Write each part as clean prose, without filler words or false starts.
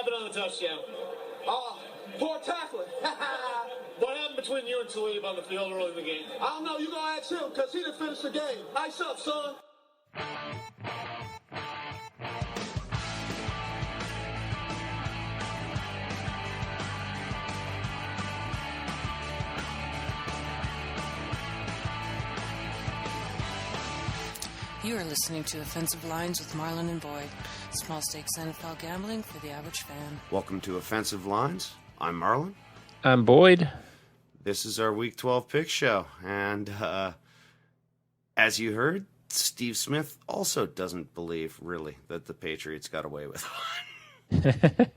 happened on the touchdown? Oh, poor tackling. What happened between you and Talib on the field early in the game? I don't know. You gonna ask him because he didn't finish the game. Nice up, son. You are listening to Offensive Lines with Marlon and Boyd. Small stakes NFL gambling for the average fan. Welcome to Offensive Lines. I'm Marlon. I'm Boyd. This is our Week 12 pick show. And as you heard, Steve Smith also doesn't believe, really, that the Patriots got away with one.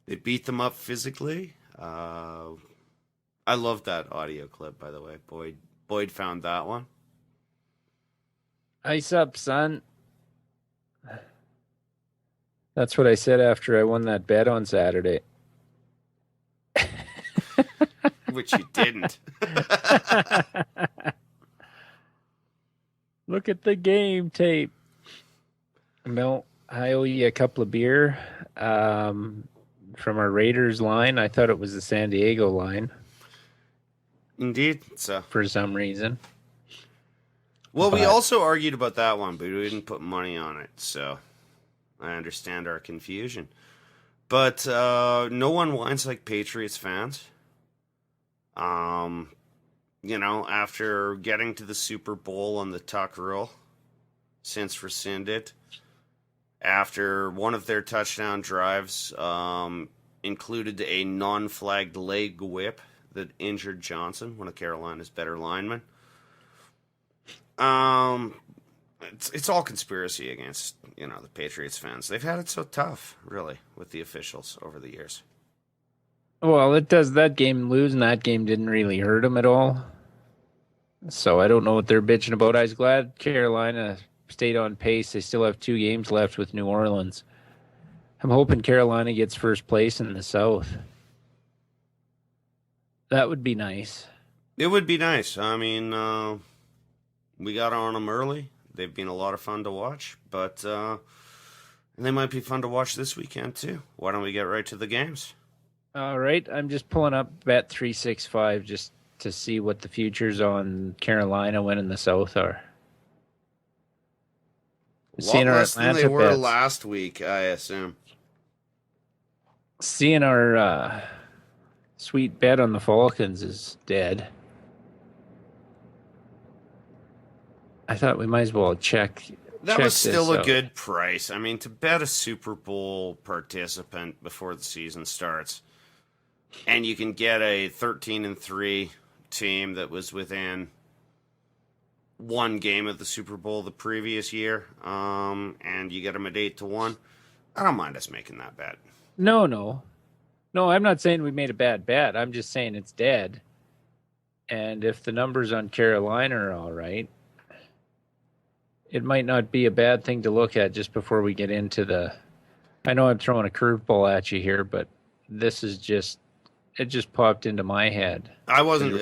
They beat them up physically. I love that audio clip, by the way. Boyd found that one. Ice up, son. That's what I said after I won that bet on Saturday. Which you didn't. Look at the game tape. No, I owe you a couple of beer from our Raiders line. I thought it was the San Diego line. Indeed. So for some reason. Well, we also argued about that one, but we didn't put money on it, so I understand our confusion. But no one whines like Patriots fans. After getting to the Super Bowl on the tuck rule, since rescinded, after one of their touchdown drives included a non-flagged leg whip that injured Johnson, one of Carolina's better linemen. It's all conspiracy against, the Patriots fans. They've had it so tough, really, with the officials over the years. Well, it does. That game, losing that game didn't really hurt them at all. So I don't know what they're bitching about. I was glad Carolina stayed on pace. They still have 2 games left with New Orleans. I'm hoping Carolina gets first place in the South. That would be nice. It would be nice. I mean, we got on them early. They've been a lot of fun to watch, but they might be fun to watch this weekend too. Why don't we get right to the games? All right. I'm just pulling up Bet365 just to see what the futures on Carolina winning the South are. A lot less than they were last week, I assume. Seeing our sweet bet on the Falcons is dead. I thought we might as well check. That was still a good price. I mean, to bet a Super Bowl participant before the season starts, and you can get a 13-3 team that was within one game of the Super Bowl the previous year, and you get them at 8-1. I don't mind us making that bet. No, I'm not saying we made a bad bet. I'm just saying it's dead. And if the numbers on Carolina are all right, it might not be a bad thing to look at just before we get into the... I know I'm throwing a curveball at you here, but this is just... It just popped into my head. I wasn't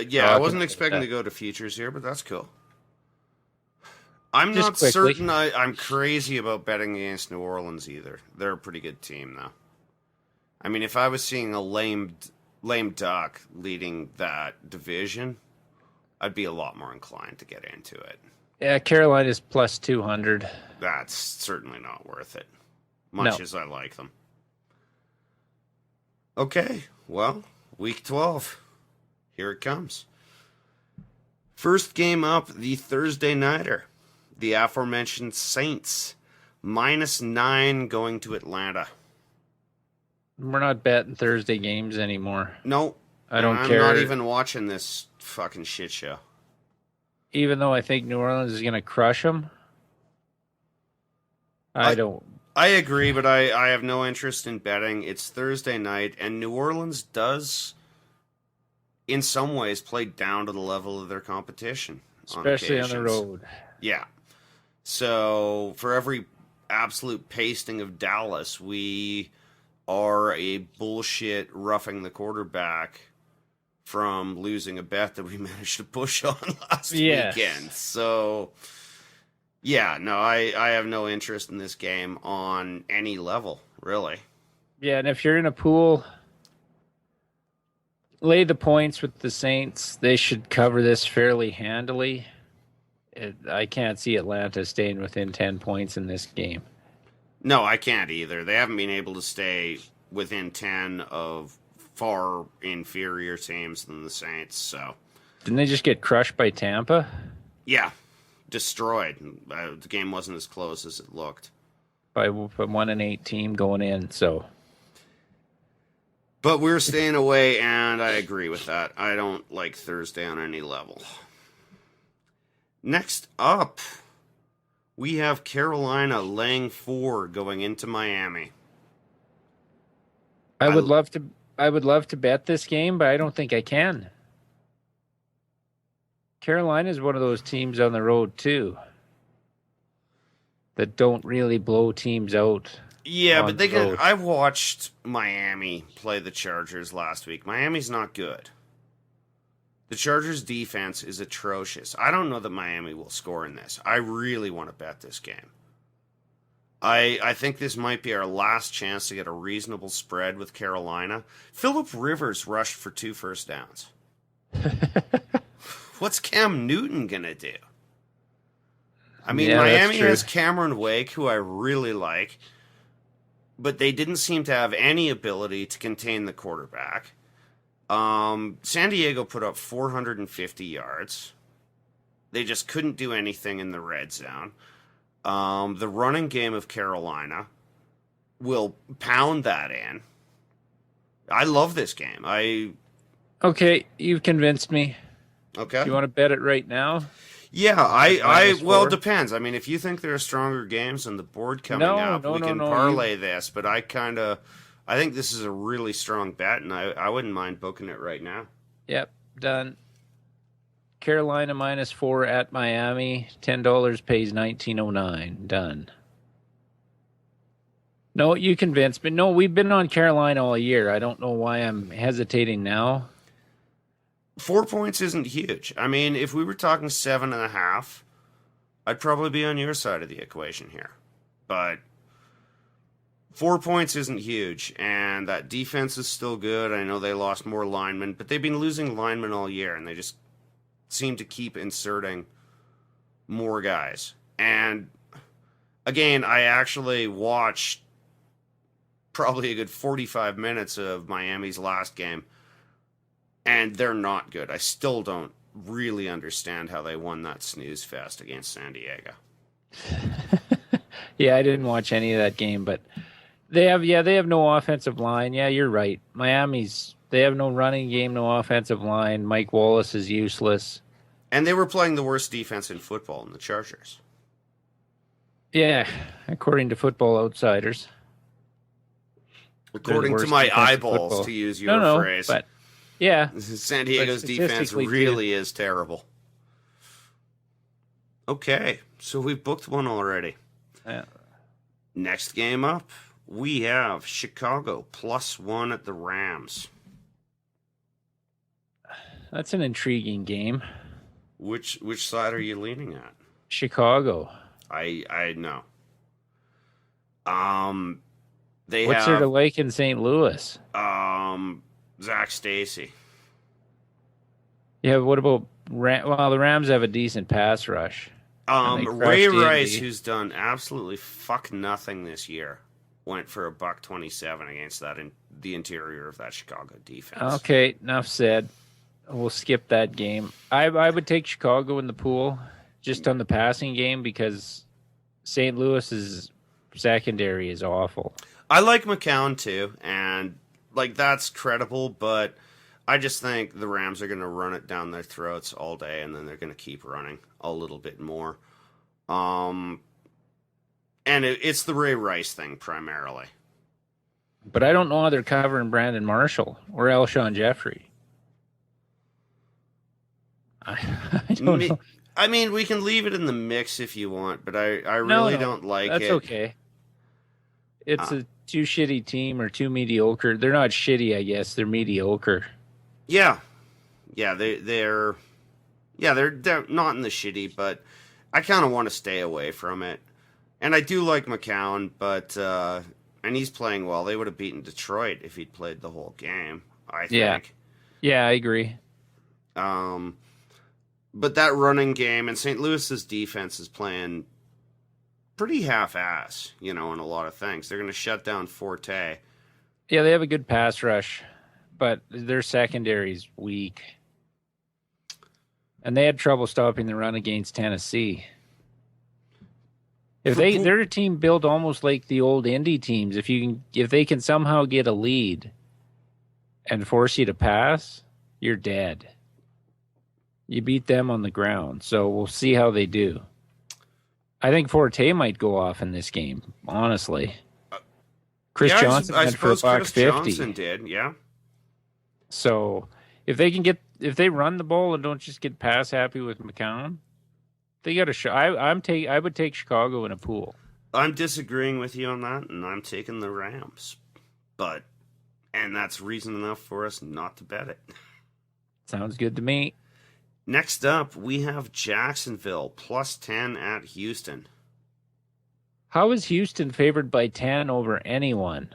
expecting to go to futures here, but that's cool. I'm just not quickly certain I'm crazy about betting against New Orleans either. They're a pretty good team, though. I mean, if I was seeing a lame duck leading that division, I'd be a lot more inclined to get into it. Yeah, Carolina's plus 200. That's certainly not worth it, much as I like them. Okay, well, Week 12. Here it comes. First game up, the Thursday nighter. The aforementioned Saints, -9 going to Atlanta. We're not betting Thursday games anymore. No, I don't care. I'm not even watching this fucking shit show. Even though I think New Orleans is going to crush them, I don't. I agree, but I have no interest in betting. It's Thursday night, and New Orleans does, in some ways, play down to the level of their competition. Especially on the road. Yeah. So, for every absolute pasting of Dallas, we are a bullshit roughing the quarterback from losing a bet that we managed to push on last weekend. So, yeah, no, I have no interest in this game on any level, really. Yeah, and if you're in a pool, lay the points with the Saints. They should cover this fairly handily. I can't see Atlanta staying within 10 points in this game. No, I can't either. They haven't been able to stay within 10 of far inferior teams than the Saints, so. Didn't they just get crushed by Tampa? Yeah, destroyed. The game wasn't as close as it looked. By 1-8 team going in, so. But we're staying away, and I agree with that. I don't like Thursday on any level. Next up, we have Carolina laying 4 going into Miami. I would love to bet this game, but I don't think I can. Carolina is one of those teams on the road too that don't really blow teams out. Yeah, but I watched Miami play the Chargers last week. Miami's not good. The Chargers' defense is atrocious. I don't know that Miami will score in this. I really want to bet this game. I think this might be our last chance to get a reasonable spread with Carolina. Phillip Rivers rushed for 2 first downs. What's Cam Newton going to do? I mean, Miami has Cameron Wake, who I really like, but they didn't seem to have any ability to contain the quarterback. San Diego put up 450 yards. They just couldn't do anything in the red zone. The running game of Carolina will pound that in. I love this game. Okay, you've convinced me. Okay. Do you want to bet it right now? Yeah, well, it depends. I mean, if you think there are stronger games on the board coming up, we can parlay this. But I think this is a really strong bet, and I wouldn't mind booking it right now. Yep, done. Carolina -4 at Miami. $10 pays $19.09. Done. No, you convinced me. No, we've been on Carolina all year. I don't know why I'm hesitating now. 4 points isn't huge. I mean, if we were talking 7.5, I'd probably be on your side of the equation here. But 4 points isn't huge, and that defense is still good. I know they lost more linemen, but they've been losing linemen all year, and they just seem to keep inserting more guys. And again, I actually watched probably a good 45 minutes of Miami's last game, and they're not good. I still don't really understand how they won that snooze fest against San Diego. Yeah, I didn't watch any of that game, but they have no offensive line. Yeah, you're right. They have no running game, no offensive line. Mike Wallace is useless. And they were playing the worst defense in football in the Chargers. Yeah, according to Football Outsiders. According to my eyeballs, to use your phrase. But yeah. San Diego's defense really is terrible. Okay, so we've booked one already. Yeah. Next game up, we have Chicago +1 at the Rams. That's an intriguing game. Which side are you leaning at? Chicago. I know. What's there to like in St. Louis? Zach Stacy. Yeah, what about the Rams have a decent pass rush. Ray Rice, who's done absolutely fuck nothing this year, went for $127 against that in the interior of that Chicago defense. Okay, enough said. We'll skip that game. I would take Chicago in the pool just on the passing game because St. Louis's secondary is awful. I like McCown too, and that's credible, but I just think the Rams are going to run it down their throats all day, and then they're going to keep running a little bit more. And it's the Ray Rice thing primarily. But I don't know how they're covering Brandon Marshall or Alshon Jeffrey. I don't know. I mean, we can leave it in the mix if you want, but I really don't like it. That's okay. It's a too shitty team or too mediocre. They're not shitty, I guess. They're mediocre. Yeah, they're not in the shitty, but I kind of want to stay away from it. And I do like McCown, but and he's playing well. They would have beaten Detroit if he'd played the whole game, I think. Yeah. Yeah, I agree. But that running game, and St. Louis's defense is playing pretty half-ass, in a lot of things. They're going to shut down Forte. Yeah, they have a good pass rush, but their secondary's weak. And they had trouble stopping the run against Tennessee. They're a team built almost like the old Indy teams. If they can somehow get a lead and force you to pass, you're dead. You beat them on the ground, so we'll see how they do. I think Forte might go off in this game, honestly. Chris Johnson went for $150. Johnson did, yeah. So if they run the ball and don't just get pass happy with McCown, they got a shot. I would take Chicago in a pool. I'm disagreeing with you on that, and I'm taking the Rams. And that's reason enough for us not to bet it. Sounds good to me. Next up, we have Jacksonville plus 10 at Houston. How is Houston favored by 10 over anyone?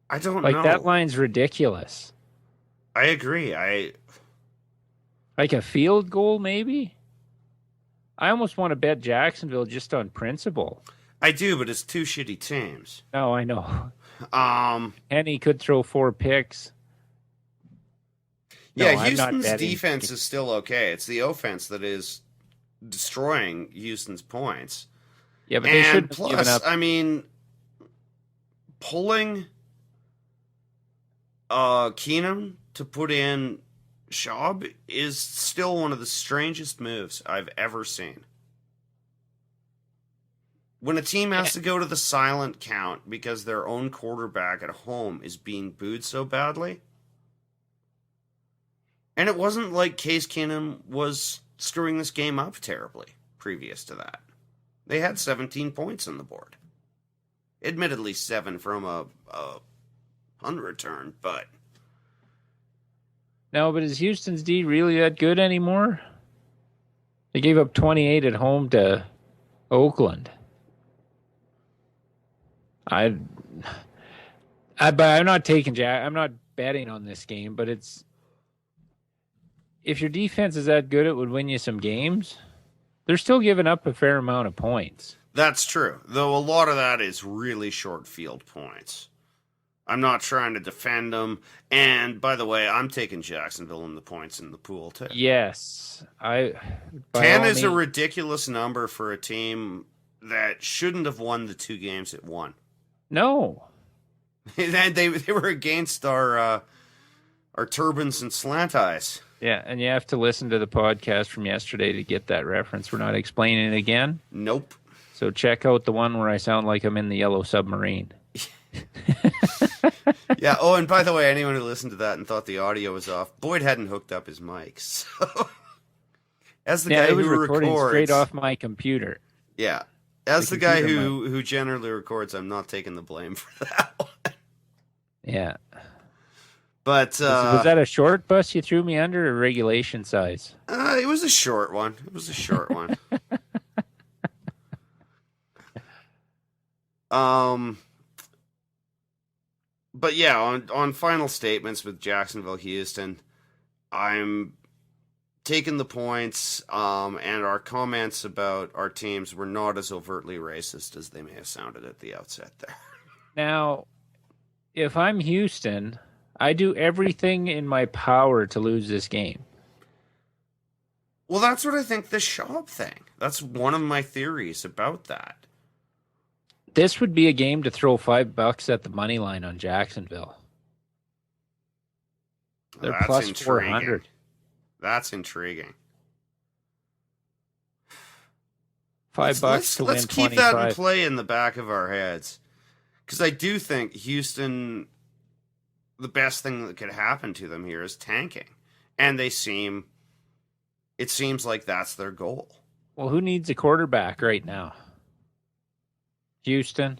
I don't know. That line's ridiculous. I agree. Like a field goal, maybe? I almost want to bet Jacksonville just on principle. I do, but it's two shitty teams. No, I know. And he could throw 4 picks. No, yeah, Houston's defense is still okay. It's the offense that is destroying Houston's points. Yeah, but they shouldn't have given up. I mean, pulling Keenum to put in Schaub is still one of the strangest moves I've ever seen. When a team has to go to the silent count because their own quarterback at home is being booed so badly. And it wasn't like Case Keenum was screwing this game up terribly previous to that. They had 17 points on the board. Admittedly, 7 from a punt return, but... No, but is Houston's D really that good anymore? They gave up 28 at home to Oakland. But I'm not taking I'm not betting on this game, but if your defense is that good, it would win you some games. They're still giving up a fair amount of points. That's true, though a lot of that is really short field points. I'm not trying to defend them. And, by the way, I'm taking Jacksonville in the points in the pool, too. Yes. 10 is a ridiculous number for a team that shouldn't have won the 2 games it won. No. they were against our turbans and slant eyes. Yeah, and you have to listen to the podcast from yesterday to get that reference. We're not explaining it again. Nope. So check out the one where I sound like I'm in the Yellow Submarine. Yeah. Oh, and by the way, anyone who listened to that and thought the audio was off, Boyd hadn't hooked up his mic. So, as the guy who recording records straight off my computer. Yeah. As the guy who generally records, I'm not taking the blame for that one. Yeah. But was that a short bus you threw me under, or regulation size? It was a short one. But yeah, on final statements with Jacksonville, Houston, I'm taking the points, and our comments about our teams were not as overtly racist as they may have sounded at the outset there. Now, if I'm Houston, I do everything in my power to lose this game. Well, that's what I think the Schaub thing. That's one of my theories about that. This would be a game to throw $5 at the money line on Jacksonville. They're plus intriguing. 400. That's intriguing. $5 to win 25. Let's keep that in play in the back of our heads. Because I do think Houston, the best thing that could happen to them here is tanking. And it seems like that's their goal. Well, who needs a quarterback right now? Houston.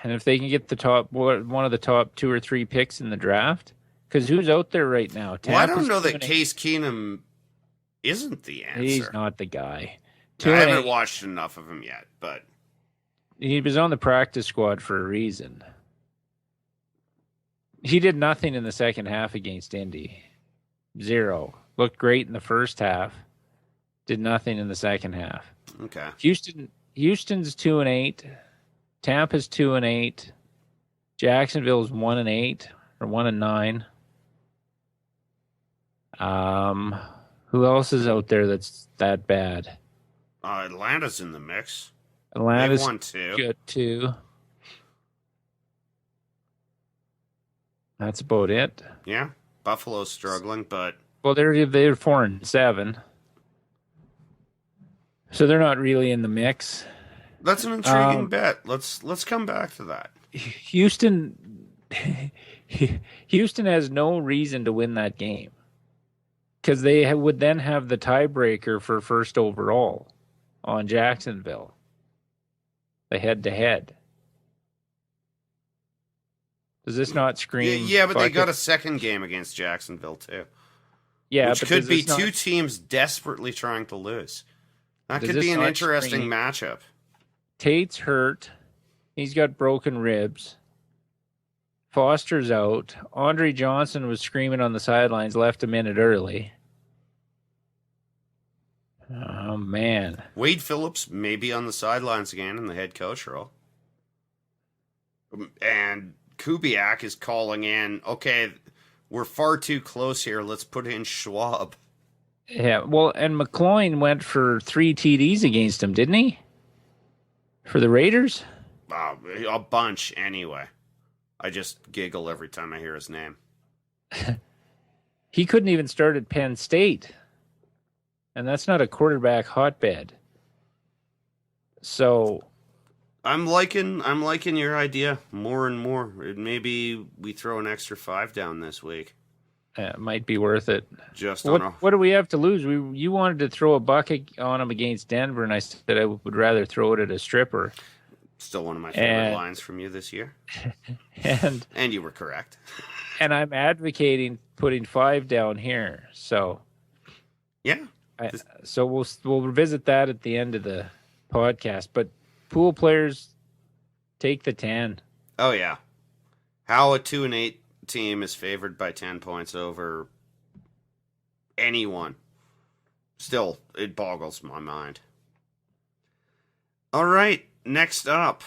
And if they can get one of the top 2 or 3 picks in the draft, because who's out there right now? Well, I don't know that Case Keenum isn't the answer. He's not the guy. I haven't watched enough of him yet, but he was on the practice squad for a reason. He did nothing in the second half against Indy. 0. Looked great in the first half. Did nothing in the second half. okay. Houston's 2-8. Tampa's 2-8. Jacksonville's 1-8 or 1-9. Who else is out there that's that bad? Atlanta's in the mix. Atlanta's They've won 2. good too. That's about it. Yeah, Buffalo's struggling, but Well, they're 4-7, so they're not really in the mix. that's an intriguing bet. Let's come back to that. Houston has no reason to win that game because they would then have the tiebreaker for first overall on Jacksonville. The head-to-head. Does this not scream? Yeah, but they got a second game against Jacksonville too. Yeah, which but could be two teams desperately trying to lose. That could be an interesting matchup. Tate's hurt. He's got broken ribs. Foster's out. Andre Johnson was screaming on the sidelines, left a minute early. Oh, man. Wade Phillips may be on the sidelines again in the head coach role. And Kubiak is calling in, okay, we're far too close here. Let's put in Schwab. Yeah, well, and McCloyne went for 3 TDs against him, didn't he? For the Raiders? A bunch, anyway. I just giggle every time I hear his name. He couldn't even start at Penn State. And that's not a quarterback hotbed. So I'm liking your idea more and more. Maybe we throw an extra 5 down this week. it might be worth it. Just what do we have to lose? You wanted to throw a bucket on him against Denver, and I said I would rather throw it at a stripper. Still one of my favorite lines from you this year. And you were correct. And I'm advocating putting 5 down here. So yeah. So we'll revisit that at the end of the podcast. But pool players, take the 10. Oh yeah. How a 2-8 team is favored by 10 points over anyone. Still, it boggles my mind. All right, next up.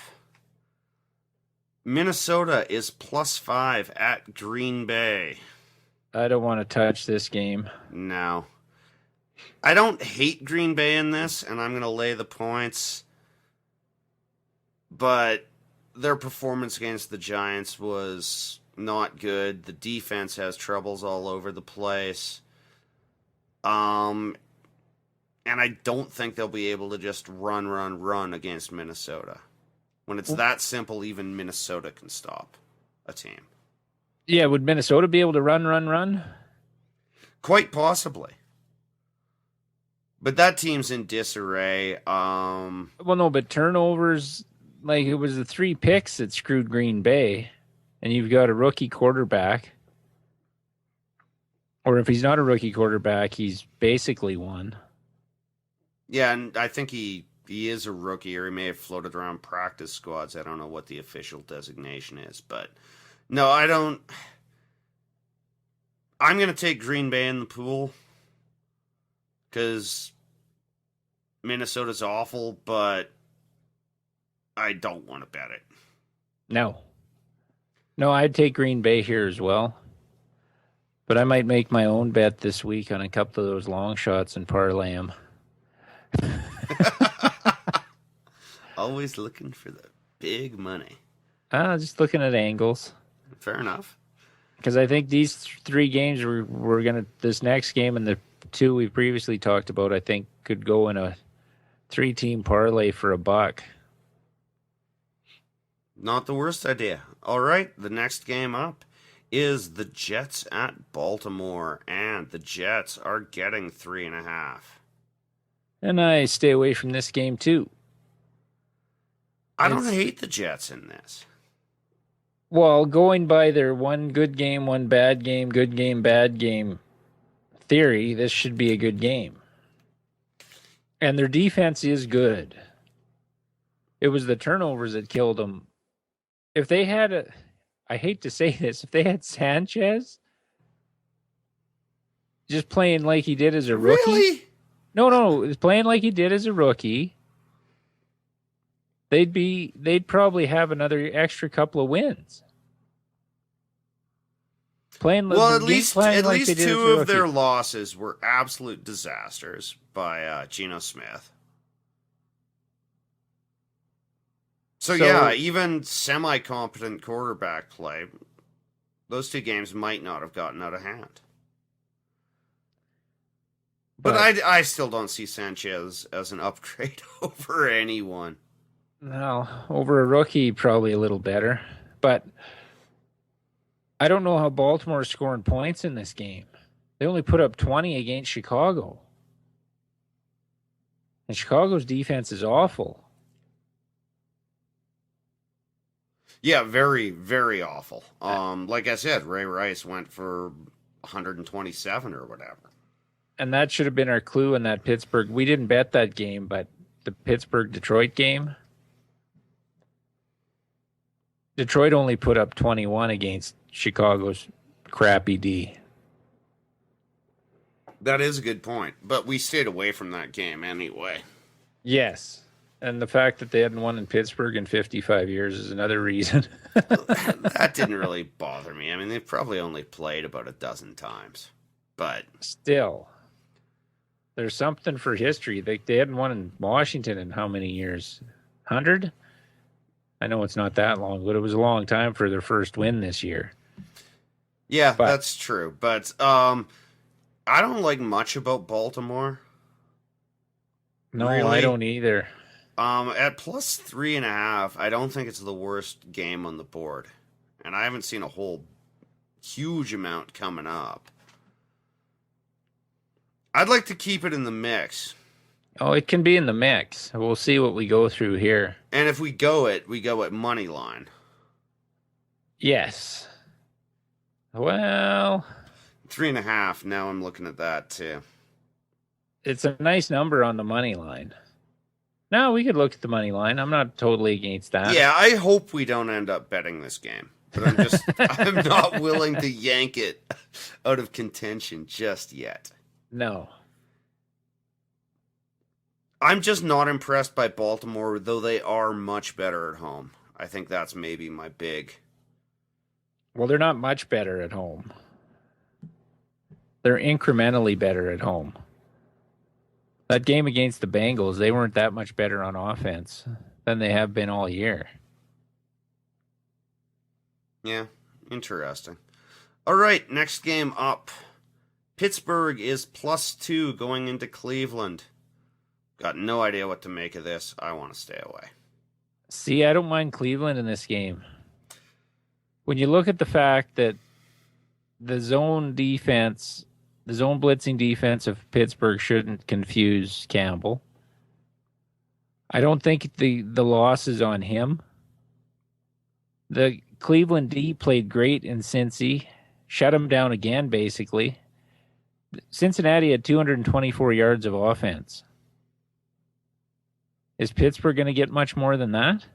Minnesota is +5 at Green Bay. I don't want to touch this game. No. I don't hate Green Bay in this, and I'm going to lay the points. But their performance against the Giants was not good. The defense has troubles all over the place. And I don't think they'll be able to just run against Minnesota. When it's that simple, even Minnesota can stop a team. Yeah, would Minnesota be able to run? Quite possibly. But that team's in disarray. Well, no, but turnovers, like it was the 3 picks that screwed Green Bay, and you've got a rookie quarterback. Or if he's not a rookie quarterback, he's basically one. Yeah, and I think he is a rookie, or he may have floated around practice squads. I don't know what the official designation is, but no, I don't. I'm going to take Green Bay in the pool because Minnesota's awful, but I don't want to bet it. No, I'd take Green Bay here as well. But I might make my own bet this week on a couple of those long shots and parlay them. Always looking for the big money. Just looking at angles. Fair enough. Because I think these 3 games we're gonna, this next game and the 2 we previously talked about, I think could go in a 3-team parlay for $1. Not the worst idea. All right, the next game up is the Jets at Baltimore, and the Jets are getting 3.5. And I stay away from this game too. I don't hate the Jets in this. Well, going by their one good game, one bad game, good game, bad game theory, this should be a good game. And their defense is good. It was the turnovers that killed them. If they had I hate to say this, if they had Sanchez just playing like he did as a rookie. Really? No, playing like he did as a rookie, they'd probably have another extra couple of wins. Well, at least like two of their losses were absolute disasters by Geno Smith. So yeah, even semi-competent quarterback play, those two games might not have gotten out of hand. But I still don't see Sanchez as an upgrade over anyone. No, over a rookie, probably a little better. But I don't know how Baltimore's scoring points in this game. They only put up 20 against Chicago. And Chicago's defense is awful. Yeah, very, very awful. Like I said, Ray Rice went for 127 or whatever. And that should have been our clue in that Pittsburgh. We didn't bet that game, but the Pittsburgh-Detroit game, Detroit only put up 21 against Chicago's crappy D. That is a good point, but we stayed away from that game anyway. Yes. And the fact that they hadn't won in Pittsburgh in 55 years is another reason. That didn't really bother me. I mean, they've probably only played about a dozen times. But still, there's something for history. They hadn't won in Washington in how many years? 100? I know it's not that long, but it was a long time for their first win this year. Yeah, that's true. But I don't like much about Baltimore. No, really. I don't either. At plus 3.5, I don't think it's the worst game on the board. And I haven't seen a whole huge amount coming up. I'd like to keep it in the mix. Oh, it can be in the mix. We'll see what we go through here. And if we go at money line. Yes. Well, 3.5. Now I'm looking at that too. It's a nice number on the money line. No, we could look at the money line. I'm not totally against that. Yeah, I hope we don't end up betting this game. But I'm not willing to yank it out of contention just yet. No. I'm just not impressed by Baltimore, though they are much better at home. I think that's maybe my big... Well, they're not much better at home. They're incrementally better at home. That game against the Bengals, they weren't that much better on offense than they have been all year. Yeah, interesting. All right, next game up. Pittsburgh is +2 going into Cleveland. Got no idea what to make of this. I want to stay away. See, I don't mind Cleveland in this game. When you look at the fact that the zone defense, the zone blitzing defense of Pittsburgh shouldn't confuse Campbell. I don't think the loss is on him. The Cleveland D played great in Cincy. Shut him down again, basically. Cincinnati had 224 yards of offense. Is Pittsburgh going to get much more than that?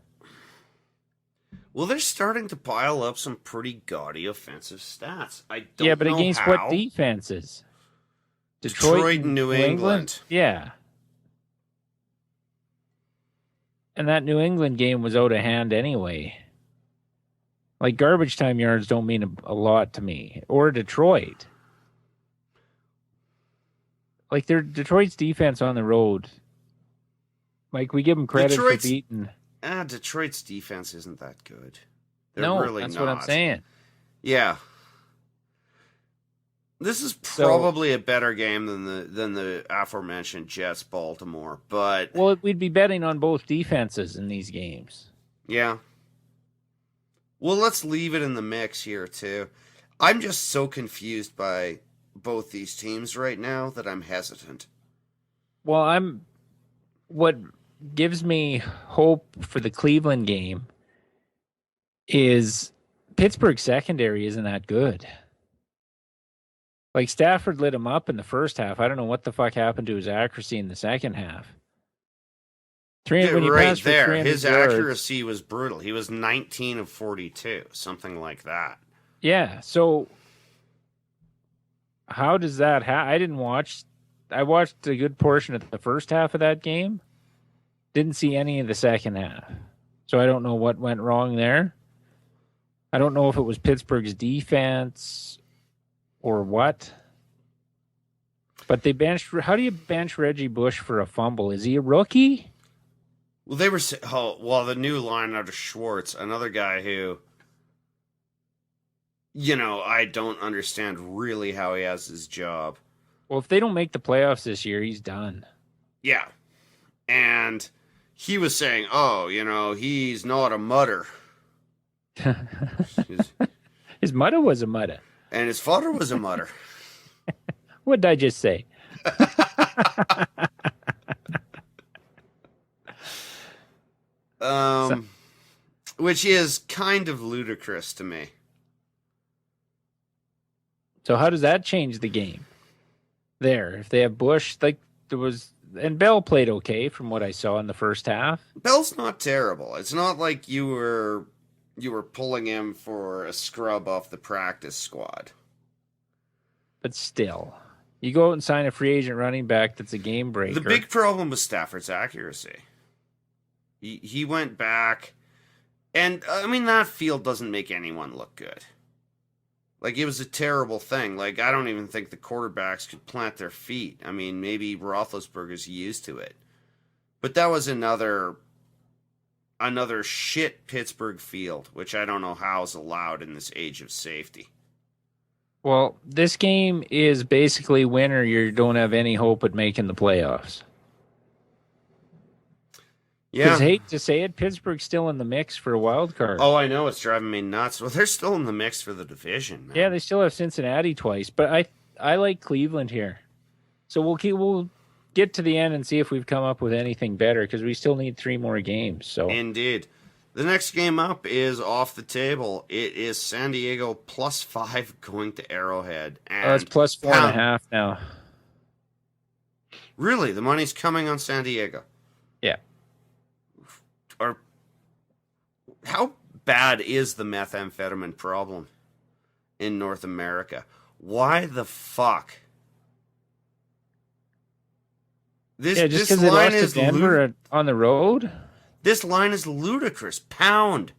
Well, they're starting to pile up some pretty gaudy offensive stats. I don't know Yeah, but against how. what defenses? Detroit and New England. Yeah. And that New England game was out of hand anyway. Like, garbage time yards don't mean a lot to me. Or Detroit. Like, Detroit's defense on the road. Like, we give them credit for beating... Detroit's defense isn't that good. That's what I'm saying. Yeah. This is probably a better game than the aforementioned Jets Baltimore, but well, we'd be betting on both defenses in these games. Yeah. Well, let's leave it in the mix here too. I'm just so confused by both these teams right now that I'm hesitant. Well, what gives me hope for the Cleveland game is Pittsburgh's secondary isn't that good. Like Stafford lit him up in the first half. I don't know what the fuck happened to his accuracy in the second half. When you Right pass for there, 300 his yards, accuracy was brutal. He was 19 of 42, something like that. Yeah. So how does that I didn't watch. I watched a good portion of the first half of that game. Didn't see any of the second half. So I don't know what went wrong there. I don't know if it was Pittsburgh's defense or what. But they benched. How do you bench Reggie Bush for a fumble? Is he a rookie? Well, they were the new line out of Schwartz, another guy who, I don't understand really how he has his job. Well, if they don't make the playoffs this year, he's done. Yeah, and he was saying, he's not a mutter. His mother was a mutter. And his father was a mutter. What did I just say? Which is kind of ludicrous to me. So how does that change the game? There, if they have Bush, and Bell played okay from what I saw in the first half. Bell's not terrible. It's not like you were pulling him for a scrub off the practice squad. But still, you go out and sign a free agent running back that's a game breaker. The big problem was Stafford's accuracy. He went back, and that field doesn't make anyone look good. Like, it was a terrible thing. Like, I don't even think the quarterbacks could plant their feet. I mean, maybe Roethlisberger's used to it. But that was another shit Pittsburgh field, which I don't know how is allowed in this age of safety. Well, this game is basically win or you don't have any hope at making the playoffs. Yeah. Because hate to say it, Pittsburgh's still in the mix for a wild card. Oh, I know. It's driving me nuts. Well, they're still in the mix for the division, man. Yeah, they still have Cincinnati twice, but I like Cleveland here. So we'll get to the end and see if we've come up with anything better because we still need 3 more games. So Indeed. The next game up is off the table. It is San Diego +5 going to Arrowhead. And it's +4.5 now. Really? The money's coming on San Diego? Yeah. How bad is the methamphetamine problem in North America? Why the fuck? Just because they lost to Denver on the road? This line is ludicrous. Pound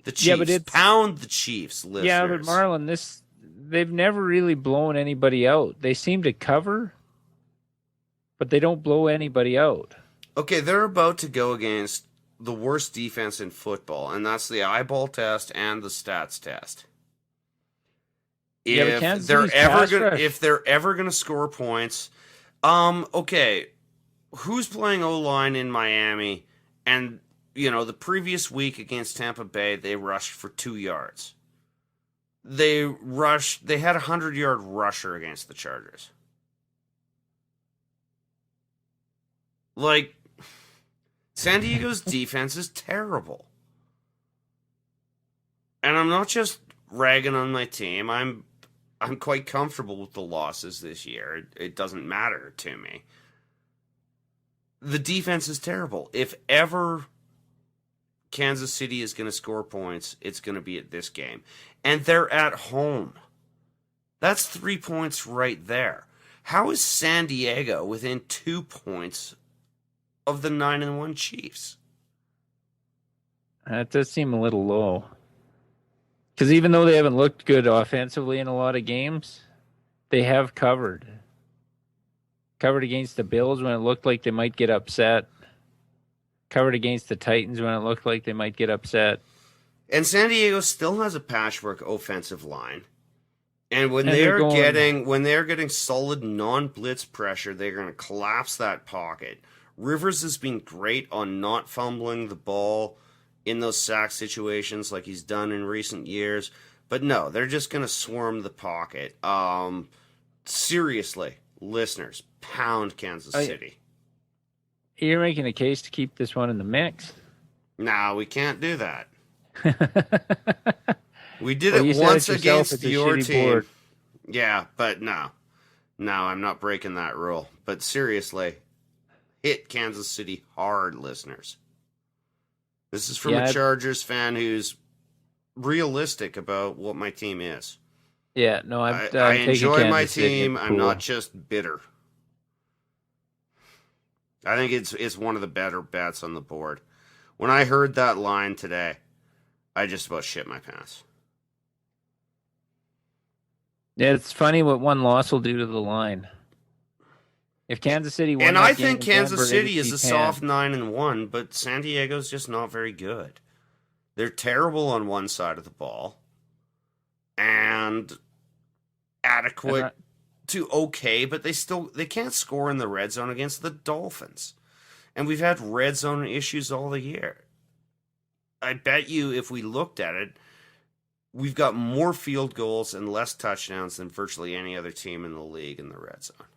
the Chiefs. Yeah, but pound the Chiefs, listeners. Yeah, but Marlon, they've never really blown anybody out. They seem to cover, but they don't blow anybody out. Okay, they're about to go against the worst defense in football, and that's the eyeball test and the stats test. If they're ever gonna score points, okay, who's playing O-line in Miami? And the previous week against Tampa Bay, they rushed for 2 yards. They had a 100-yard rusher against the Chargers. Like, San Diego's defense is terrible. And I'm not just ragging on my team. I'm quite comfortable with the losses this year. It doesn't matter to me. The defense is terrible. If ever Kansas City is going to score points, it's going to be at this game. And they're at home. That's 3 points right there. How is San Diego within 2 points of the 9-1 Chiefs? That does seem a little low. Because even though they haven't looked good offensively in a lot of games, they have covered. Covered against the Bills when it looked like they might get upset. Covered against the Titans when it looked like they might get upset. And San Diego still has a patchwork offensive line. And when they're getting solid non-blitz pressure, they're going to collapse that pocket. Rivers has been great on not fumbling the ball in those sack situations like he's done in recent years. But no, they're just going to swarm the pocket. Seriously, listeners, pound Kansas City. You're making a case to keep this one in the mix. No, we can't do that. We did it once against your team. Board. Yeah, but no. No, I'm not breaking that rule. But seriously, hit Kansas City hard, listeners. This is from a Chargers fan who's realistic about what my team is. Yeah, no, I enjoy my team. Cool. I'm not just bitter. I think it's one of the better bets on the board. When I heard that line today, I just about shit my pants. Yeah, it's funny what one loss will do to the line. If Kansas City won, and that I game think in Kansas Denver, City is it'd be a soft 9-1, but San Diego's just not very good. They're terrible on one side of the ball, and adequate to okay, but they can't score in the red zone against the Dolphins, and we've had red zone issues all the year. I bet you if we looked at it, we've got more field goals and less touchdowns than virtually any other team in the league in the red zone.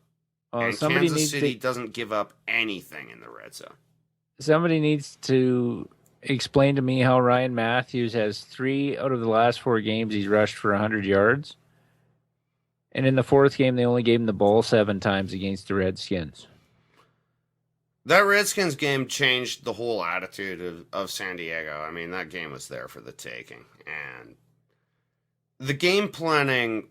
And Kansas City doesn't give up anything in the red zone. Somebody needs to explain to me how Ryan Matthews has 3 out of the last 4 games he's rushed for 100 yards. And in the 4th game, they only gave him the ball 7 times against the Redskins. That Redskins game changed the whole attitude of San Diego. I mean, that game was there for the taking. And the game planning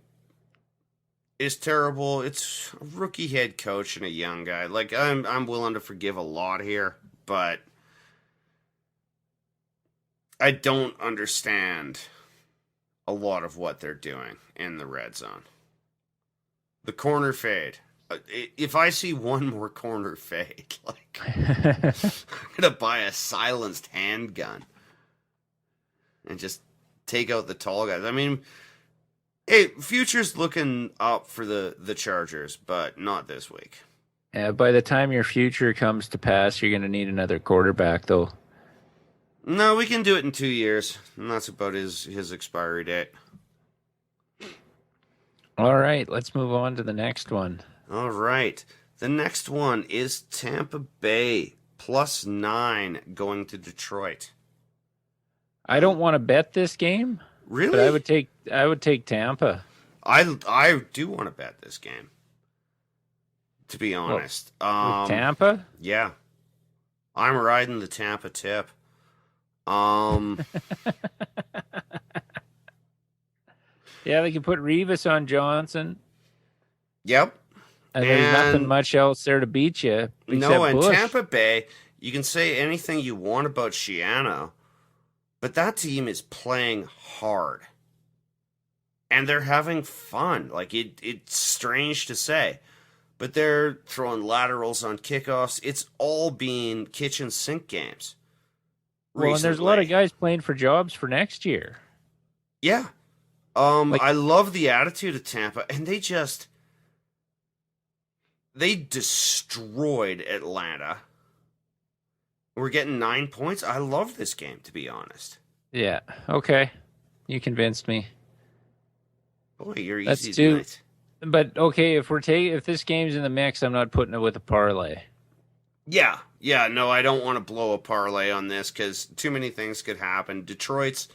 is terrible. It's a rookie head coach and a young guy. Like, I'm willing to forgive a lot here, but I don't understand a lot of what they're doing in the red zone. The corner fade. If I see one more corner fade, like, I'm going to buy a silenced handgun and just take out the tall guys. I mean, hey, future's looking up for the Chargers, but not this week. Yeah, by the time your future comes to pass, you're going to need another quarterback, though. No, we can do it in 2 years, and that's about his expiry date. All right, let's move on to the next one. All right. The next one is Tampa Bay +9 going to Detroit. I don't want to bet this game. Really? But I would take Tampa. I do want to bet this game, to be honest. With Tampa? Yeah. I'm riding the Tampa tip. Yeah, they can put Revis on Johnson. Yep. And there's nothing much else there to beat you. No, and Bush. Tampa Bay, you can say anything you want about Schiano, but that team is playing hard. And they're having fun. Like, it's strange to say, but they're throwing laterals on kickoffs. It's all being kitchen sink games. Well, and there's a lot of guys playing for jobs for next year. Yeah. I love the attitude of Tampa, and they destroyed Atlanta. We're getting 9 points. I love this game, to be honest. Yeah. Okay. You convinced me. Boy, you're easy tonight. But okay, if this game's in the mix, I'm not putting it with a parlay. Yeah. No, I don't want to blow a parlay on this because too many things could happen. Detroit's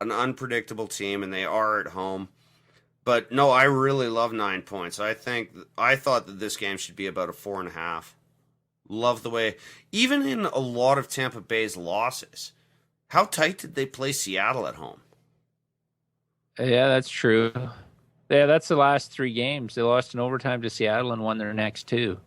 an unpredictable team, and they are at home. But no, I really love 9 points. I thought that this game should be about a 4.5. Love the way, even in a lot of Tampa Bay's losses, how tight did they play Seattle at home? Yeah, that's true. Yeah, that's the last 3 games. They lost in overtime to Seattle and won their next 2.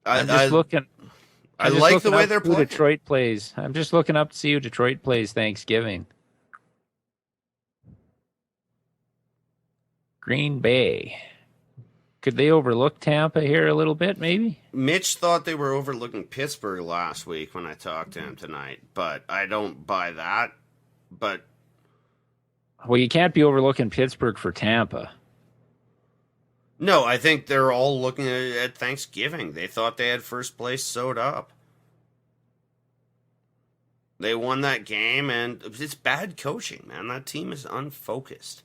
I like the way they're playing. Detroit plays. I'm just looking up to see who Detroit plays Thanksgiving. Green Bay. Could they overlook Tampa here a little bit, maybe? Mitch thought they were overlooking Pittsburgh last week when I talked to him tonight, but I don't buy that. But well, you can't be overlooking Pittsburgh for Tampa. No, I think they're all looking at Thanksgiving. They thought they had first place sewed up. They won that game, and it's bad coaching, man. That team is unfocused.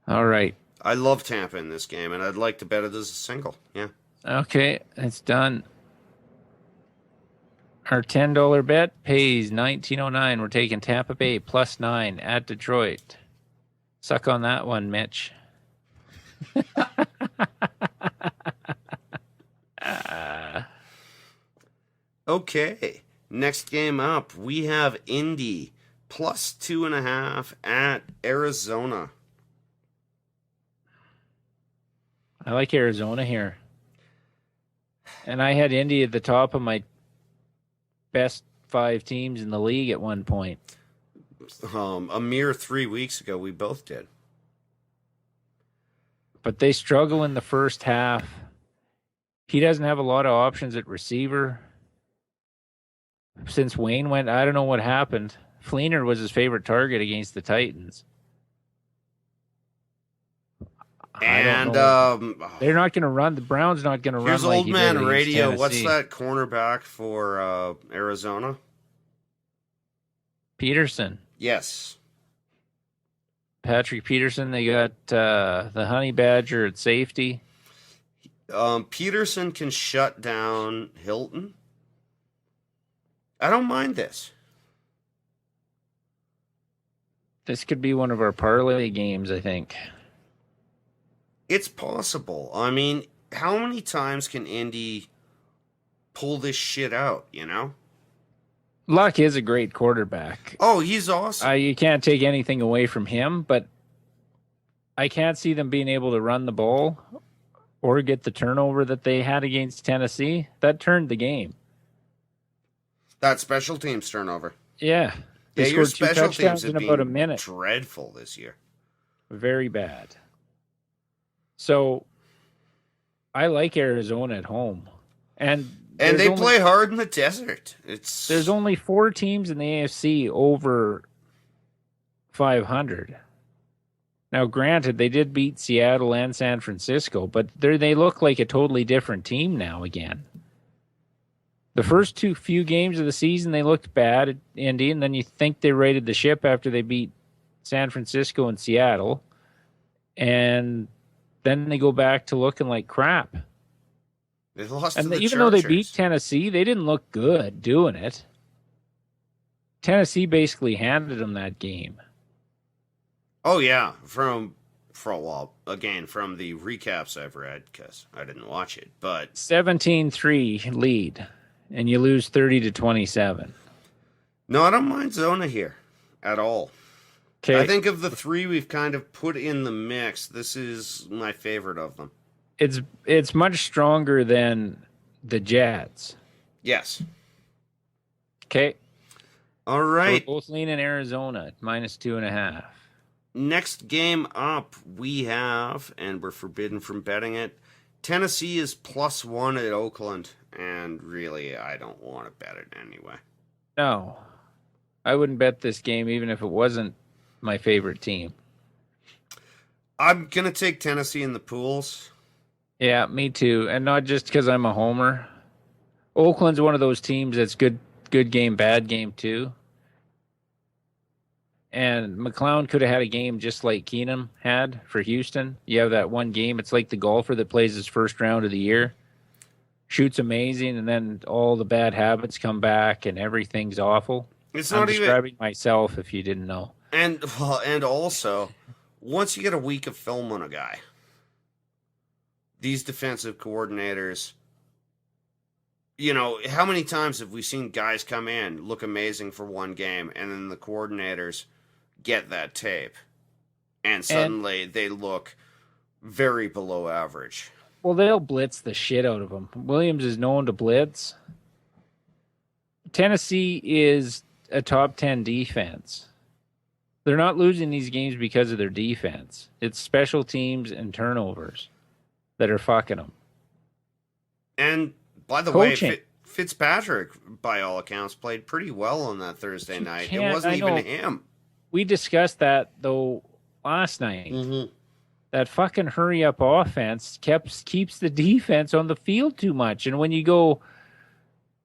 All right. I love Tampa in this game, and I'd like to bet it as a single. Yeah. Okay, it's done. Our $10 bet pays 1909. We're taking Tampa Bay +9 at Detroit. Suck on that one, Mitch. Okay. Next game up, we have Indy +2.5 at Arizona. I like Arizona here. And I had Indy at the top of my best 5 teams in the league at one point. A mere 3 weeks ago, we both did. But they struggle in the first half. He doesn't have a lot of options at receiver. Since Wayne went, I don't know what happened. Fleener was his favorite target against the Titans. And they're not going to run. The Browns not going to run. Here's like Old Man Radio. Tennessee. What's that cornerback for Arizona? Peterson. Yes. Patrick Peterson. They got the Honey Badger at safety. Peterson can shut down Hilton. I don't mind this. This could be one of our parlay games, I think. It's possible. I mean, how many times can Indy pull this shit out, you know? Luck is a great quarterback. Oh, he's awesome. You can't take anything away from him, but I can't see them being able to run the ball or get the turnover that they had against Tennessee. That turned the game. That special teams turnover. Yeah. They Yeah, your scored 2 special teams touchdowns have in about a been minute. dreadful this year. Very bad. So I like Arizona at home. And they play hard in the desert. There's only 4 teams in the AFC over 500. Now, granted, they did beat Seattle and San Francisco, but they look like a totally different team now again. The first few games of the season, they looked bad at Indy, and then you think they righted the ship after they beat San Francisco and Seattle. And then they go back to looking like crap. They lost and to the even though they Chargers. beat Tennessee, they didn't look good doing it. Tennessee basically handed them that game. Oh, yeah. From the recaps I've read, because I didn't watch it, but 17-3 lead, and you lose 30-27. no, I don't mind Zona here at all. Okay. I think of the 3 we've kind of put in the mix, this is my favorite of them. It's much stronger than the Jets. Yes. Okay. All right. We're both leaning Arizona at -2.5. Next game up, we have, and we're forbidden from betting it, Tennessee is +1 at Oakland, and really, I don't want to bet it anyway. No. I wouldn't bet this game even if it wasn't my favorite team. I'm going to take Tennessee in the pools. Yeah, me too. And not just because I'm a homer. Oakland's one of those teams that's good game, bad game too. And McLeod could have had a game just like Keenum had for Houston. You have that one game. It's like the golfer that plays his first round of the year. Shoots amazing, and then all the bad habits come back, and everything's awful. I'm describing myself if you didn't know. And also, once you get a week of film on a guy, these defensive coordinators, you know, how many times have we seen guys come in, look amazing for one game, and then the coordinators get that tape, and suddenly they look very below average. Well, they'll blitz the shit out of him. Williams is known to blitz. Tennessee is a top 10 defense. They're not losing these games because of their defense. It's special teams and turnovers that are fucking them. And by the way, Fitzpatrick, by all accounts, played pretty well on that Thursday night. It wasn't even him. We discussed that, though, last night. Mm-hmm. That fucking hurry-up offense keeps the defense on the field too much. And when you go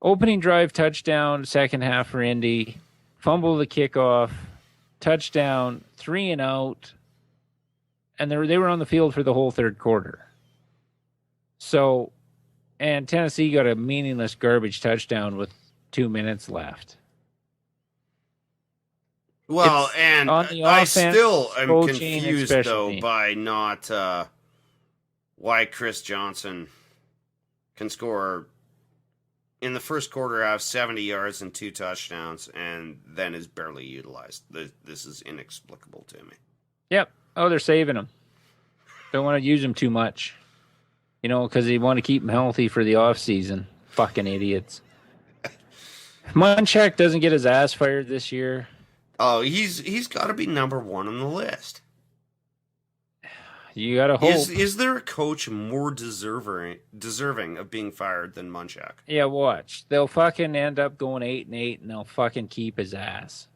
opening drive, touchdown, second half for Indy, fumble the kickoff, touchdown, 3 and out, and they were on the field for the whole third quarter. So, and Tennessee got a meaningless garbage touchdown with 2 minutes left. Well, It's and on the I offense, still am coaching, confused, especially. though, by not why Chris Johnson can score in the first quarter, have 70 yards and 2 touchdowns, and then is barely utilized. This is inexplicable to me. Yep. Oh, they're saving him. Don't want to use him too much. Because they want to keep him healthy for the offseason. Fucking idiots. Munchak doesn't get his ass fired this year. Oh, he's got to be number 1 on the list. You got to hope. Is there a coach more deserving of being fired than Munchak? Yeah, watch. They'll fucking end up going 8-8, and they'll fucking keep his ass.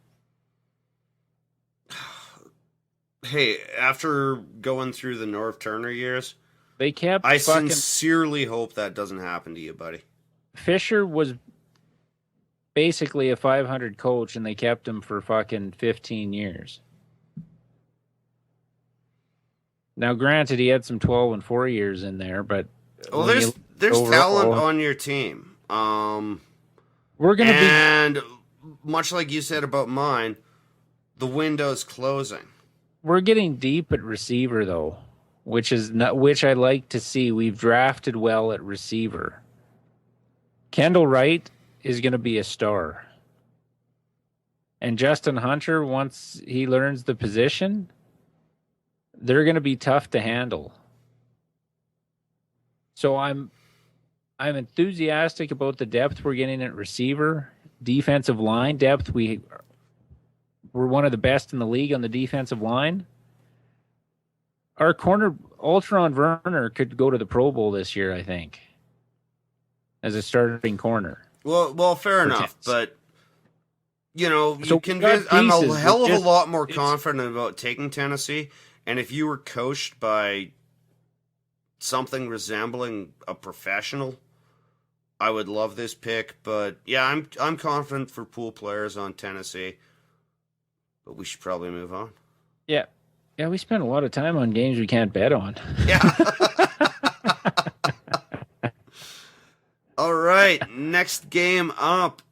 Hey, after going through the Norv Turner years, They kept I fucking... sincerely hope that doesn't happen to you, buddy. Fisher was basically a 500 coach, and they kept him for fucking 15 years. Now, granted, he had some 12 and 4 years in there, but well, there's talent on your team. We're gonna and much like you said about mine, the window's closing. We're getting deep at receiver though, which I like to see. We've drafted well at receiver. Kendall Wright is going to be a star, and Justin Hunter, once he learns the position, they're going to be tough to handle. So I'm enthusiastic about the depth we're getting at receiver. Defensive line depth, we're one of the best in the league on the defensive line. Our corner, Ultron Werner, could go to the Pro Bowl this year, I think, as a starting corner. Well, fair enough, but So I'm a hell of a lot more confident about taking Tennessee. And if you were coached by something resembling a professional, I would love this pick. But yeah, I'm confident for pool players on Tennessee. But we should probably move on. Yeah. Yeah, we spend a lot of time on games we can't bet on. Yeah. All right, next game up.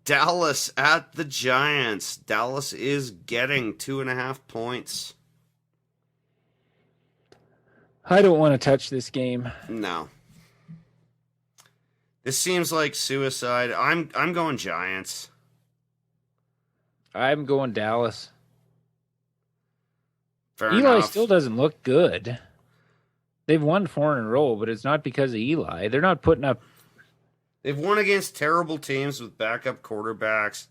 Dallas at the Giants. Dallas is getting 2.5 points. I don't want to touch this game. No. This seems like suicide. I'm going Giants. I'm going Dallas. Fair Eli enough. still doesn't look good. They've won 4 in a row, but it's not because of Eli. They're not putting up... They've won against terrible teams with backup quarterbacks.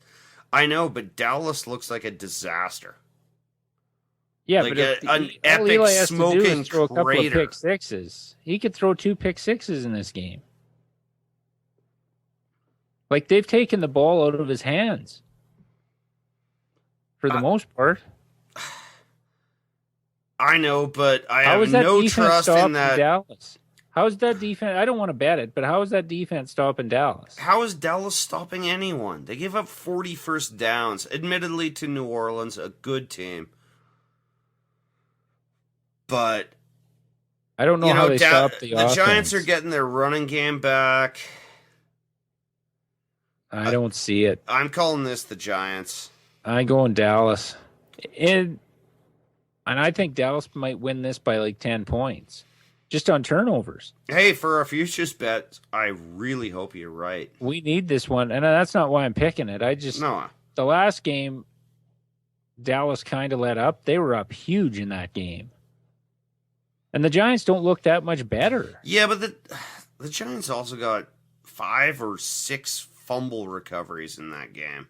I know, but Dallas looks like a disaster. Yeah, like but an all epic Eli has to do smoking is throw a couple of crater. pick sixes. He could throw 2 pick sixes in this game. Like, they've taken the ball out of his hands. For the most part. I know, but I How have is that no defense trust in stopping that. Dallas? How is that defense? I don't want to bet it, but how is that defense stopping Dallas? How is Dallas stopping anyone? They gave up 40 first downs, admittedly to New Orleans, a good team. But I don't know how they stopped the offense. The Giants are getting their running game back. I don't see it. I'm calling this the Giants. I'm going Dallas. And I think Dallas might win this by like 10 points. Just on turnovers. Hey, for our futures bet, I really hope you're right. We need this one. And that's not why I'm picking it. The last game, Dallas kind of let up. They were up huge in that game. And the Giants don't look that much better. Yeah, but the Giants also got 5 or 6 fumble recoveries in that game.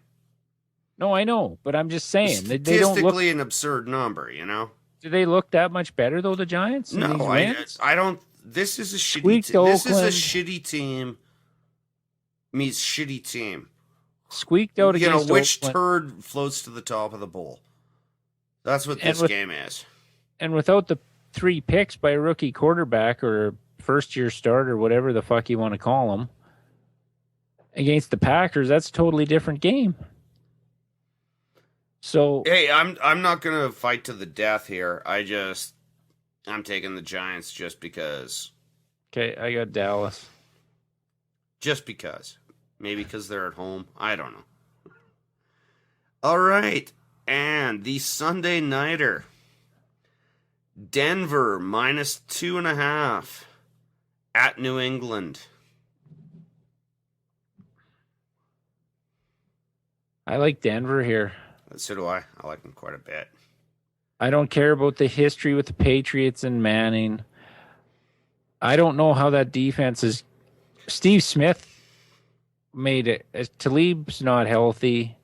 No, I know, but I'm just saying. Statistically, they don't look, an absurd number, you know? Do they look that much better, though, the Giants? No, I don't. This is a shitty team. This is a shitty team meets shitty team. Squeaked out against which Oakland. turd floats to the top of the bowl? That's what this game is. And without the 3 picks by a rookie quarterback or a first-year starter, whatever the fuck you want to call them, against the Packers, that's a totally different game. So hey, I'm not gonna fight to the death here. I'm taking the Giants just because. Okay, I got Dallas. Just because. Maybe because they're at home. I don't know. All right. And the Sunday nighter. Denver -2.5 at New England. I like Denver here. So do I. I like them quite a bit. I don't care about the history with the Patriots and Manning. I don't know how that defense is. Steve Smith made it. Talib's not healthy.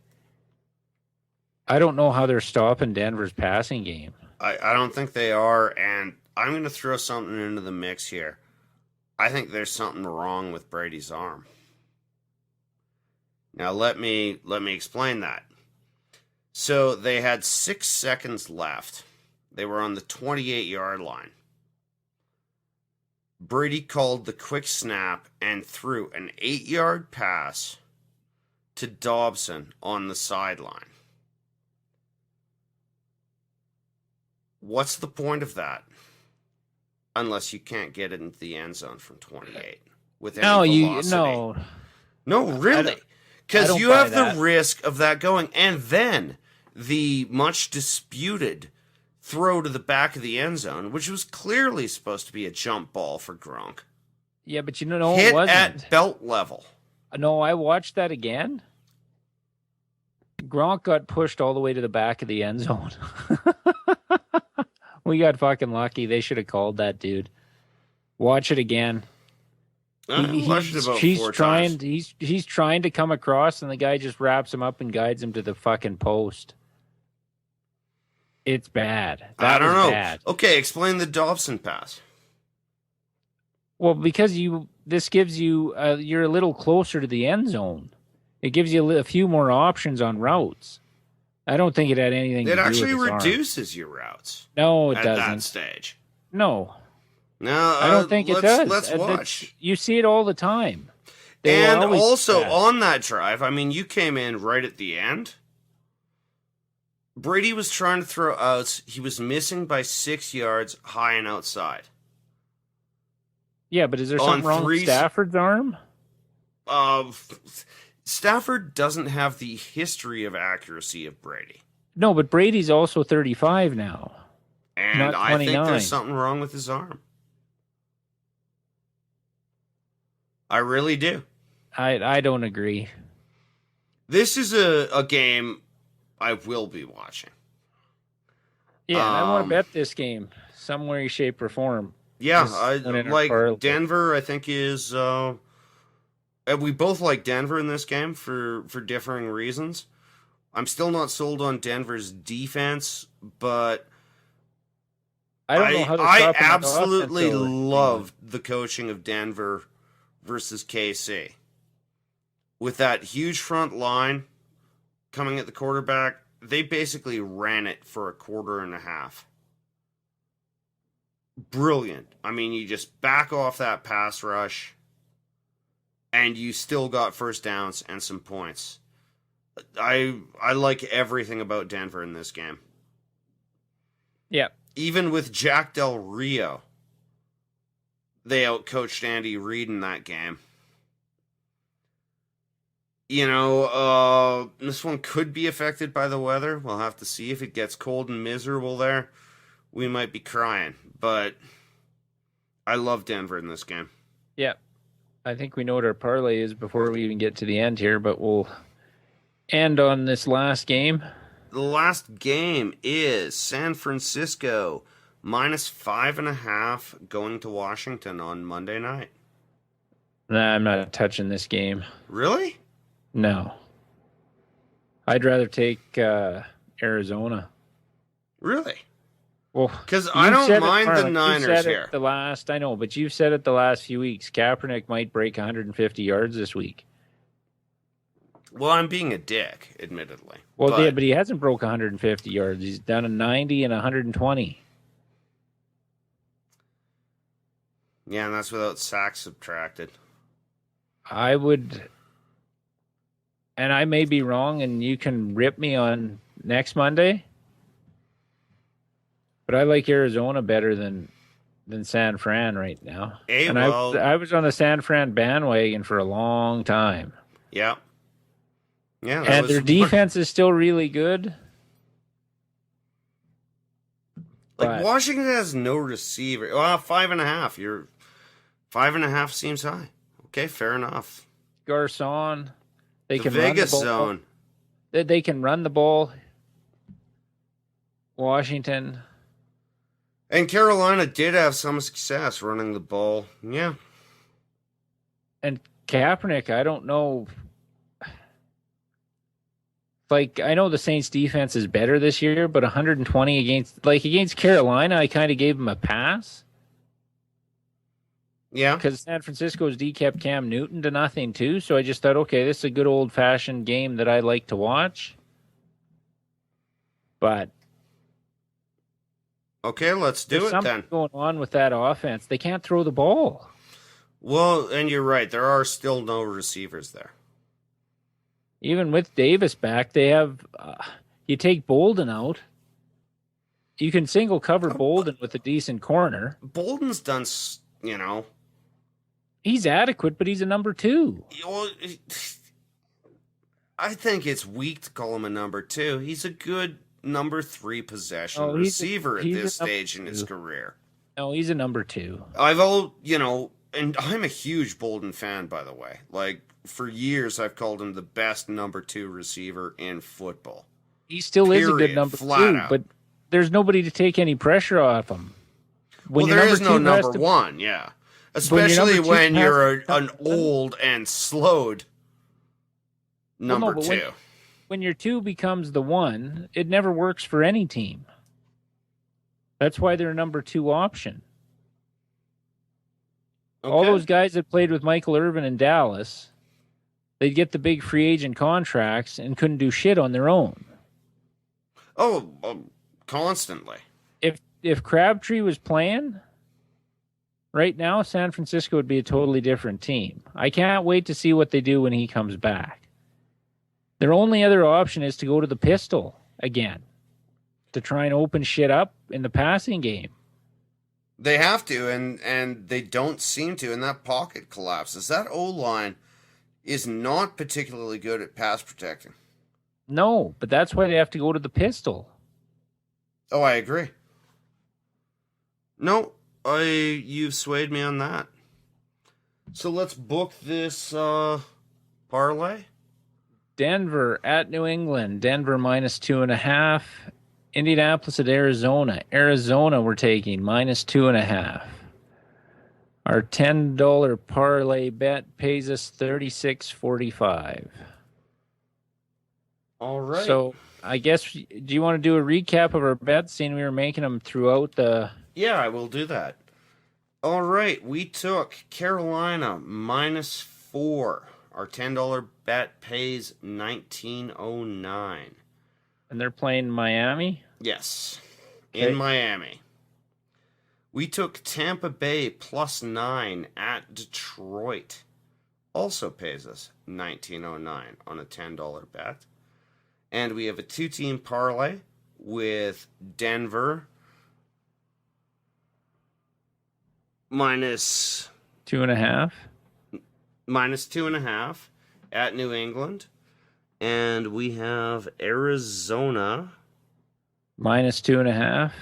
I don't know how they're stopping Denver's passing game. I don't think they are, and I'm going to throw something into the mix here. I think there's something wrong with Brady's arm. Now let me explain that. So they had 6 seconds left. They were on the 28-yard line. Brady called the quick snap and threw an 8-yard pass to Dobson on the sideline. What's the point of that? Unless you can't get it into the end zone from 28 with any velocity. No, really. Because you have the risk of that going. And then the much disputed throw to the back of the end zone, which was clearly supposed to be a jump ball for Gronk. Yeah, but it hit wasn't. At belt level. No, I watched that again. Gronk got pushed all the way to the back of the end zone. We got fucking lucky. They should have called that dude. Watch it again. He's trying to come across, and the guy just wraps him up and guides him to the fucking post. It's bad. I don't know. Bad. Okay, explain the Dobson pass. Well, because this gives you you're a little closer to the end zone. It gives you a few more options on routes. I don't think it had anything to do with his arm. It actually reduces your routes. No, it doesn't. At that stage. No. No, I don't think it does. Let's watch. You see it all the time. And also on that drive, I mean, you came in right at the end. Brady was trying to throw outs. He was missing by 6 yards high and outside. Yeah, but is there something wrong with Stafford's arm? Stafford doesn't have the history of accuracy of Brady. No, but Brady's also 35 now. And I think there's something wrong with his arm. I really do. I don't agree. This is a game I will be watching. Yeah, I want to bet this game some way, shape, or form. Yeah, I like Denver. I think is we both like Denver in this game for differing reasons. I'm still not sold on Denver's defense, but I don't know how I absolutely love the coaching of Denver versus KC. With that huge front line coming at the quarterback, they basically ran it for a quarter and a half. Brilliant. I mean, you just back off that pass rush, and you still got first downs and some points. I like everything about Denver in this game. Yeah. Even with Jack Del Rio, they outcoached Andy Reid in that game. You know, this one could be affected by the weather. We'll have to see. If it gets cold and miserable there, we might be crying. But I love Denver in this game. Yeah. I think we know what our parlay is before we even get to the end here, but we'll end on this last game. The last game is San Francisco -5.5 going to Washington on Monday night. Nah, I'm not touching this game. Really? No. I'd rather take Arizona. Really? Well, because I don't mind the Niners here. I know, but you've said it the last few weeks. Kaepernick might break 150 yards this week. Well, I'm being a dick, admittedly. Well, but he hasn't broke 150 yards. He's down to 90 and 120. Yeah, and that's without sacks subtracted. I would, and I may be wrong, and you can rip me on next Monday, but I like Arizona better than San Fran right now. Hey, and I was on the San Fran bandwagon for a long time. Yeah. Yeah. And their defense is still really good. Like, Washington has no receiver. Well, 5.5. 5.5 seems high. Okay, fair enough. Garcon. They can Vegas run the ball. zone. They can run the ball. Washington. And Carolina did have some success running the ball. Yeah. And Kaepernick, I don't know. Like, I know the Saints defense is better this year, but 120 against Carolina, I kind of gave him a pass. Yeah. Because San Francisco's kept Cam Newton to nothing, too. So I just thought, okay, this is a good old-fashioned game that I like to watch. But okay, let's do it then. Something going on with that offense. They can't throw the ball. Well, and you're right. There are still no receivers there. Even with Davis back, they have. You take Bolden out. You can single cover Bolden with a decent corner. Bolden's done, He's adequate, but he's a number 2. Well, I think it's weak to call him a number 2. He's a good number 3 possession receiver at this stage in his career. No, he's a number 2. And I'm a huge Bolden fan, by the way. Like, for years, I've called him the best number 2 receiver in football. He still is a good number 2, but there's nobody to take any pressure off him. There is no number 1, yeah. Especially when you're an old and slowed number 2. When your 2 becomes the 1, it never works for any team. That's why they're a number 2 option. Okay. All those guys that played with Michael Irvin in Dallas, they'd get the big free agent contracts and couldn't do shit on their own. Oh, constantly. If Crabtree was playing, right now, San Francisco would be a totally different team. I can't wait to see what they do when he comes back. Their only other option is to go to the pistol again, to try and open shit up in the passing game. They have to, and they don't seem to, and that pocket collapses. That O-line is not particularly good at pass protecting. No, but that's why they have to go to the pistol. Oh, I agree. No, you've swayed me on that. So let's book this parlay. Denver at New England. Denver minus 2.5. Indianapolis at Arizona. Arizona we're taking minus 2.5. Our $10 parlay bet pays us $36.45. All right. So I guess, do you want to do a recap of our bets, seeing we were making them throughout the... Yeah, I will do that. All right, we took Carolina minus 4. Our $10 bet pays $19.09. And they're playing Miami? Yes, okay. In Miami. We took Tampa Bay plus 9 at Detroit. Also pays us $19.09 on a $10 bet. And we have a 2-team parlay with Denver minus 2.5. Minus 2.5 at New England. And we have Arizona minus 2.5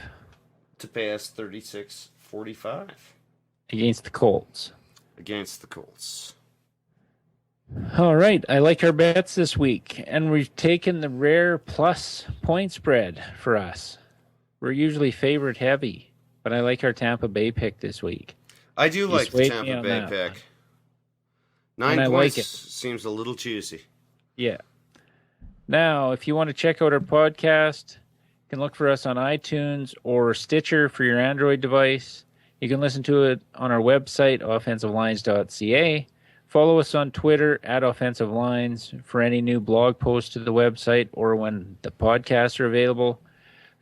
to pay us $36.45 against the Colts. Against the Colts. All right, I like our bets this week, and we've taken the rare plus point spread for us. We're usually favorite heavy, but I like our Tampa Bay pick this week. I do like the Tampa Bay pick. 9 points seems a little juicy. Yeah. Now, if you want to check out our podcast, you can look for us on iTunes or Stitcher for your Android device. You can listen to it on our website, offensivelines.ca. Follow us on Twitter at Offensive Lines for any new blog posts to the website or when the podcasts are available.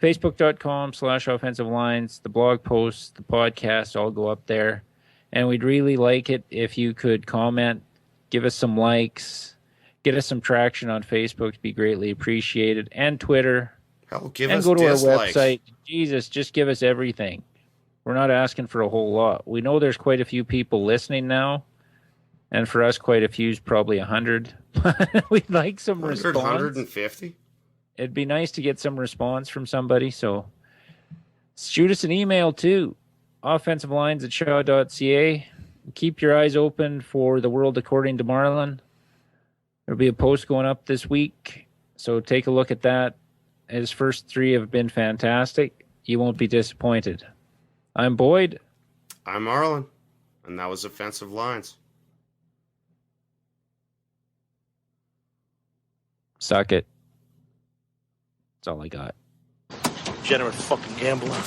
Facebook.com/Offensive Lines. The blog posts, the podcast all go up there. And we'd really like it if you could comment, give us some likes, get us some traction on Facebook. It'd be greatly appreciated. And Twitter. Hell, give and us go to dislikes. Our website. Jesus, just give us everything. We're not asking for a whole lot. We know there's quite a few people listening now. And for us, quite a few is probably 100. We'd like some 100, response. 150? It'd be nice to get some response from somebody. So shoot us an email too. offensivelines@shaw.ca. Keep your eyes open for The World According to Marlon. There'll be a post going up this week. So take a look at that. His first 3 have been fantastic. You won't be disappointed. I'm Boyd. I'm Marlon. And that was Offensive Lines. Suck it. That's all I got. Generous fucking gambler.